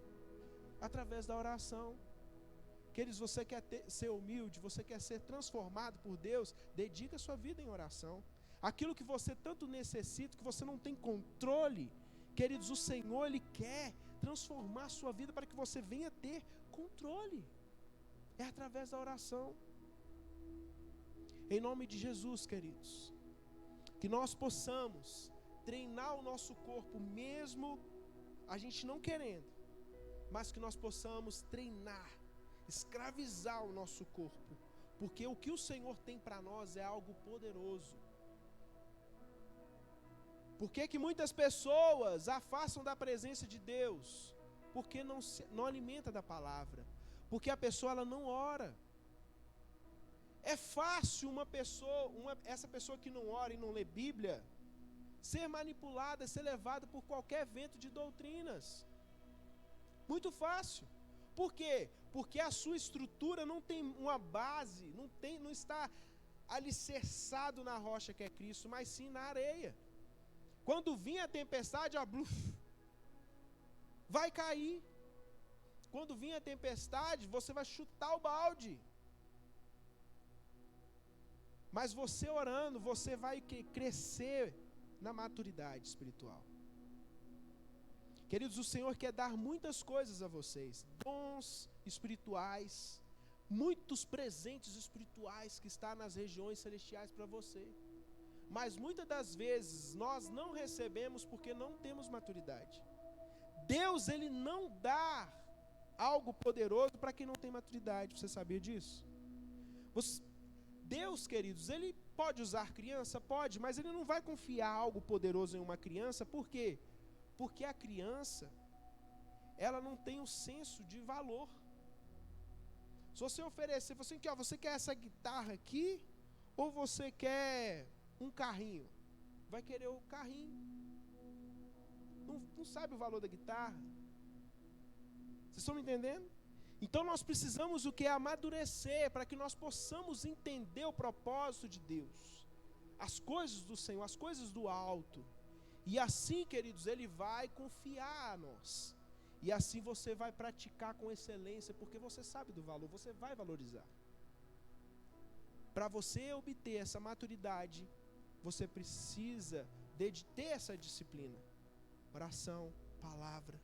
através da oração. Queridos, você quer ser humilde, você quer ser transformado por Deus, dedica a sua vida em oração. Aquilo que você tanto necessita, que você não tem controle, queridos, o Senhor, Ele quer transformar a sua vida para que você venha ter controle. É através da oração. Em nome de Jesus, queridos, que nós possamos treinar o nosso corpo, mesmo a gente não querendo, mas que nós possamos treinar, escravizar o nosso corpo, porque o que o Senhor tem para nós é algo poderoso. Por que muitas pessoas afastam da presença de Deus? Porque não alimenta da palavra, porque a pessoa ela não ora. É fácil essa pessoa que não ora e não lê Bíblia, ser manipulada, ser levada por qualquer vento de doutrinas. Muito fácil. Por quê? Porque a sua estrutura não tem uma base, não está alicerçado na rocha que é Cristo, mas sim na areia. Quando vir a tempestade, vai cair. Quando vir a tempestade, você vai chutar o balde. Mas você orando, você vai crescer na maturidade espiritual. Queridos, o Senhor quer dar muitas coisas a vocês, dons espirituais, muitos presentes espirituais que estão nas regiões celestiais para você. Mas muitas das vezes nós não recebemos porque não temos maturidade. Deus, Ele não dá algo poderoso para quem não tem maturidade. Você sabia disso? Deus, queridos, Ele pode usar criança? Pode, mas Ele não vai confiar algo poderoso em uma criança. Por quê? Porque a criança, ela não tem um senso de valor. Se você oferecer, você quer essa guitarra aqui? Ou você quer um carrinho? Vai querer o carrinho. Não sabe o valor da guitarra. Vocês estão me entendendo? Então nós precisamos o que? Amadurecer, para que nós possamos entender o propósito de Deus, as coisas do Senhor, as coisas do alto. E assim, queridos, Ele vai confiar a nós. E assim você vai praticar com excelência, porque você sabe do valor, você vai valorizar. Para você obter essa maturidade, você precisa de ter essa disciplina. Oração, palavra.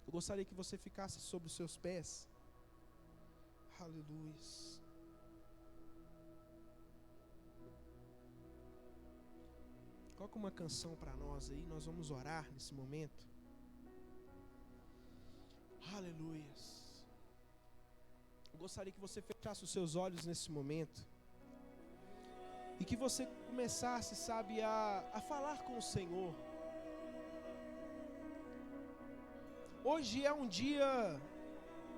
Eu gostaria que você ficasse sobre os seus pés. Aleluia. Coloca uma canção para nós aí, nós vamos orar nesse momento. Aleluia. Eu gostaria que você fechasse os seus olhos nesse momento. E que você começasse, sabe, a falar com o Senhor. Hoje é um dia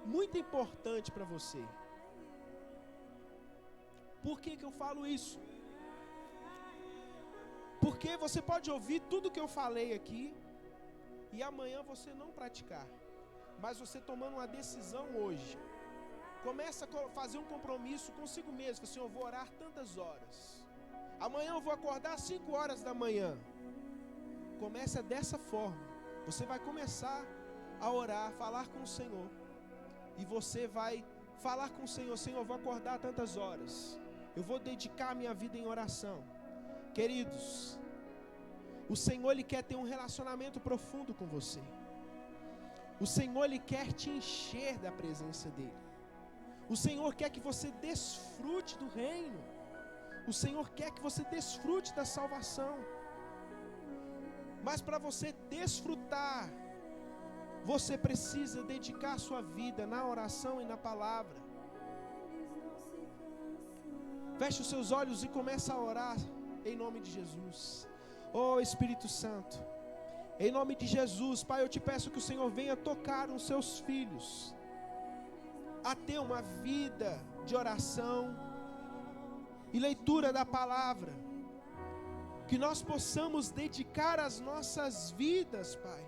muito importante para você. Por que eu falo isso? Porque você pode ouvir tudo que eu falei aqui e amanhã você não praticar. Mas você tomando uma decisão hoje, começa a fazer um compromisso consigo mesmo. Assim, eu vou orar tantas horas. Amanhã eu vou acordar às 5 horas da manhã. Começa dessa forma. Você vai começar a orar, falar com o Senhor. E você vai falar com o Senhor: Senhor, eu vou acordar tantas horas. eu vou dedicar a minha vida em oração. Queridos, o Senhor, Ele quer ter um relacionamento profundo com você. O Senhor, Ele quer te encher da presença dEle. O Senhor quer que você desfrute do reino. O Senhor quer que você desfrute da salvação. Mas para você desfrutar, você precisa dedicar a sua vida na oração e na palavra. Feche os seus olhos e comece a orar em nome de Jesus. Oh Espírito Santo, em nome de Jesus, Pai, eu te peço que o Senhor venha tocar os seus filhos a ter uma vida de oração e leitura da palavra. Que nós possamos dedicar as nossas vidas, Pai,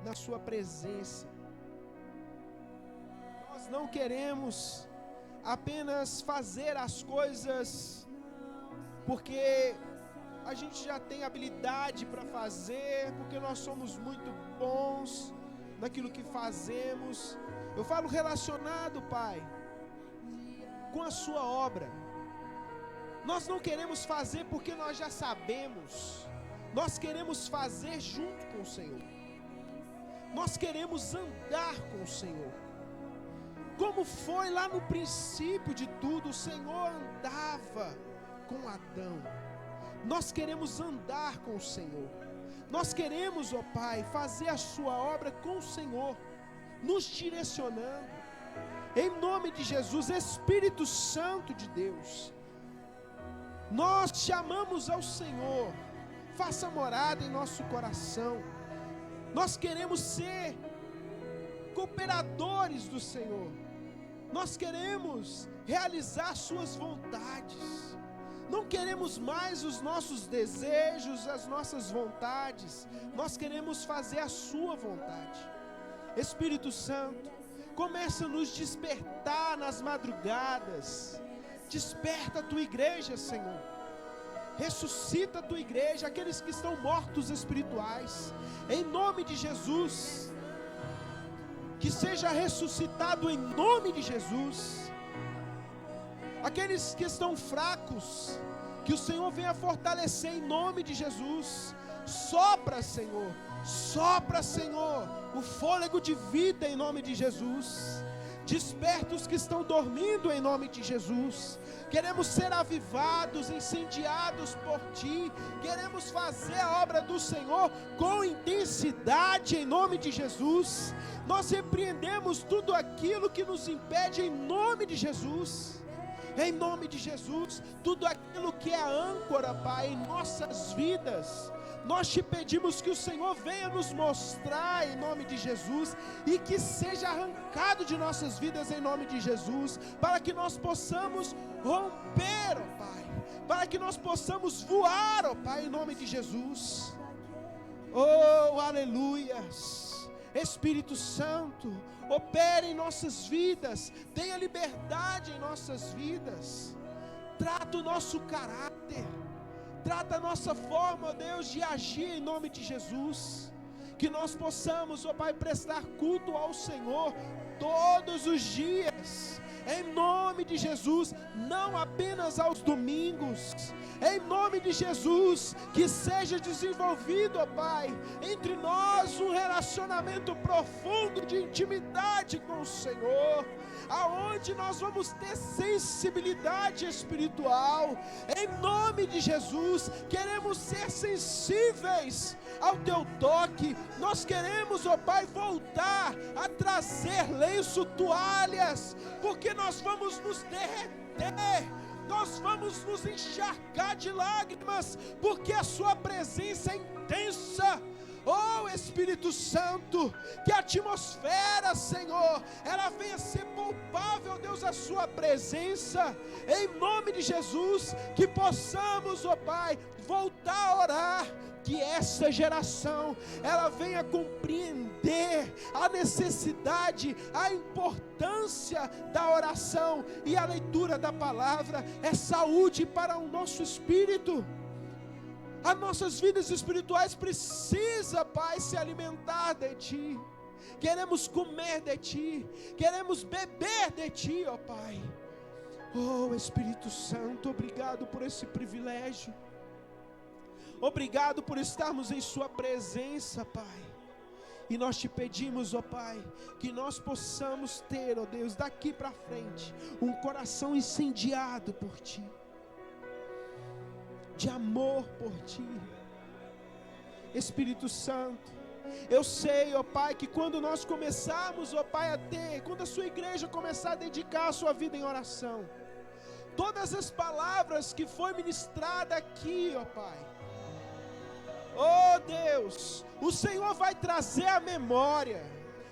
na sua presença. Nós não queremos apenas fazer as coisas porque a gente já tem habilidade para fazer, porque nós somos muito bons naquilo que fazemos. Eu falo relacionado, Pai, com a sua obra. Nós não queremos fazer porque nós já sabemos. Nós queremos fazer junto com o Senhor. Nós queremos andar com o Senhor. Como foi lá no princípio de tudo, o Senhor andava com Adão. Nós queremos andar com o Senhor. Nós queremos, ó Pai, fazer a sua obra com o Senhor, nos direcionando. Em nome de Jesus, Espírito Santo de Deus, nós chamamos ao Senhor, faça morada em nosso coração. Nós queremos ser cooperadores do Senhor. Nós queremos realizar suas vontades. Não queremos mais os nossos desejos, as nossas vontades. Nós queremos fazer a sua vontade. Espírito Santo, começa a nos despertar nas madrugadas. Desperta a tua igreja, Senhor. Ressuscita a tua igreja, aqueles que estão mortos espirituais. Em nome de Jesus. Que seja ressuscitado em nome de Jesus. Aqueles que estão fracos, que o Senhor venha fortalecer em nome de Jesus. Sopra, Senhor, o fôlego de vida em nome de Jesus. Desperta os que estão dormindo em nome de Jesus. Queremos ser avivados, incendiados por Ti. Queremos fazer a obra do Senhor com intensidade em nome de Jesus. Nós repreendemos tudo aquilo que nos impede em nome de Jesus. Em nome de Jesus, tudo aquilo que é a âncora, Pai, em nossas vidas, nós te pedimos que o Senhor venha nos mostrar em nome de Jesus e que seja arrancado de nossas vidas em nome de Jesus, para que nós possamos romper, ó Pai, para que nós possamos voar, ó Pai, em nome de Jesus. Oh, aleluias. Espírito Santo, opere em nossas vidas, tenha liberdade em nossas vidas, trata o nosso caráter, trata a nossa forma, ó Deus, de agir em nome de Jesus. Que nós possamos, ó Pai, prestar culto ao Senhor todos os dias, em nome de Jesus, não apenas aos domingos. Em nome de Jesus, que seja desenvolvido, ó Pai, entre nós um relacionamento profundo de intimidade com o Senhor, aonde nós vamos ter sensibilidade espiritual. Em nome de Jesus, queremos ser sensíveis ao Teu toque. Nós queremos, ó Pai, voltar a trazer lenço, toalhas, porque nós vamos nos derreter. Nós vamos nos encharcar de lágrimas, porque a sua presença é intensa. Oh Espírito Santo, que a atmosfera, Senhor, ela venha ser palpável, Deus, a sua presença. Em nome de Jesus, que possamos, ó Pai, voltar a orar. Que essa geração, ela venha compreender a necessidade, a importância da oração e a leitura da palavra. É saúde para o nosso espírito. As nossas vidas espirituais precisam, Pai, se alimentar de Ti. Queremos comer de Ti, queremos beber de Ti, ó Pai. Oh, Espírito Santo, obrigado por esse privilégio. Obrigado por estarmos em sua presença, Pai. E nós te pedimos, ó Pai, que nós possamos ter, ó Deus, daqui para frente, um coração incendiado por Ti, de amor por Ti. Espírito Santo, eu sei, ó Pai, que quando nós começarmos, ó Pai, quando a sua igreja começar a dedicar a sua vida em oração, todas as palavras que foi ministrada aqui, ó Pai, oh Deus, o Senhor vai trazer a memória,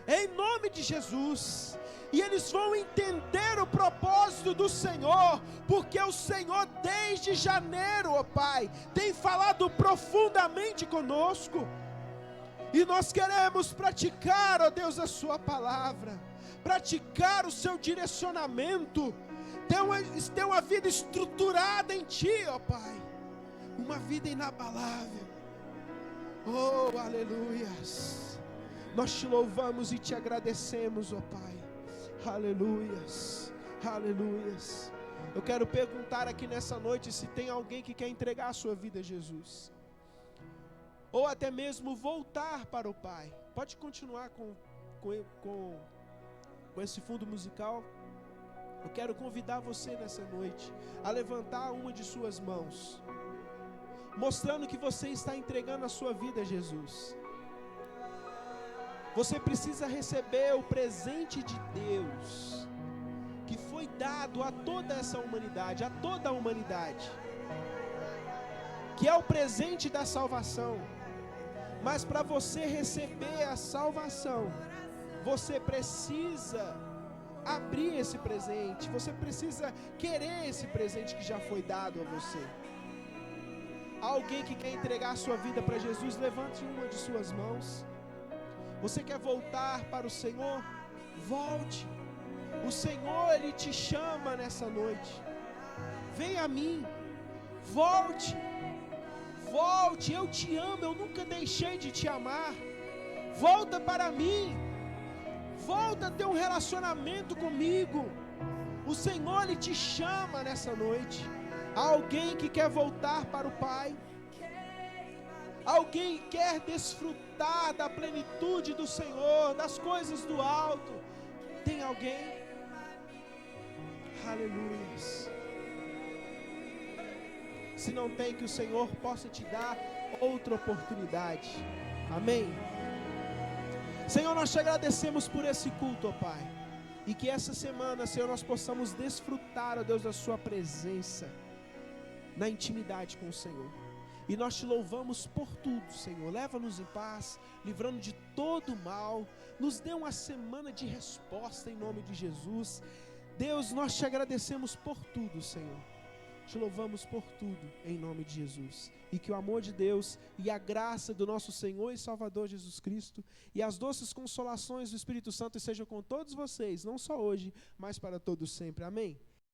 em nome de Jesus, e eles vão entender o propósito do Senhor, porque o Senhor desde janeiro, ó Pai, tem falado profundamente conosco, e nós queremos praticar, ó Deus, a sua palavra, praticar o seu direcionamento, ter uma vida estruturada em Ti, ó Pai, uma vida inabalável. Oh, aleluias, nós te louvamos e te agradecemos, ó Pai, aleluias, aleluias. Eu quero perguntar aqui nessa noite se tem alguém que quer entregar a sua vida a Jesus, ou até mesmo voltar para o Pai. Pode continuar com esse fundo musical. Eu quero convidar você nessa noite a levantar uma de suas mãos, mostrando que você está entregando a sua vida a Jesus. Você precisa receber o presente de Deus, que foi dado a toda essa humanidade, a toda a humanidade, que é o presente da salvação. Mas para você receber a salvação, você precisa abrir esse presente, você precisa querer esse presente que já foi dado a você. Alguém que quer entregar a sua vida para Jesus, levante uma de suas mãos. Você quer voltar para o Senhor? Volte. O Senhor, Ele te chama nessa noite. Venha a mim. Volte. Volte. Eu te amo. Eu nunca deixei de te amar. Volta para mim. Volta a ter um relacionamento comigo. O Senhor, Ele te chama nessa noite. Alguém que quer voltar para o Pai, alguém que quer desfrutar da plenitude do Senhor, das coisas do alto. Tem alguém? Aleluia. Se não tem, que o Senhor possa te dar outra oportunidade. Amém. Senhor, nós te agradecemos por esse culto, ó Pai, e que essa semana, Senhor, nós possamos desfrutar, ó Deus, da sua presença na intimidade com o Senhor. E nós te louvamos por tudo, Senhor. Leva-nos em paz, livrando de todo mal. Nos dê uma semana de resposta em nome de Jesus. Deus, nós te agradecemos por tudo, Senhor. Te louvamos por tudo em nome de Jesus. E que o amor de Deus e a graça do nosso Senhor e Salvador Jesus Cristo e as doces consolações do Espírito Santo sejam com todos vocês, não só hoje, mas para todos sempre. Amém.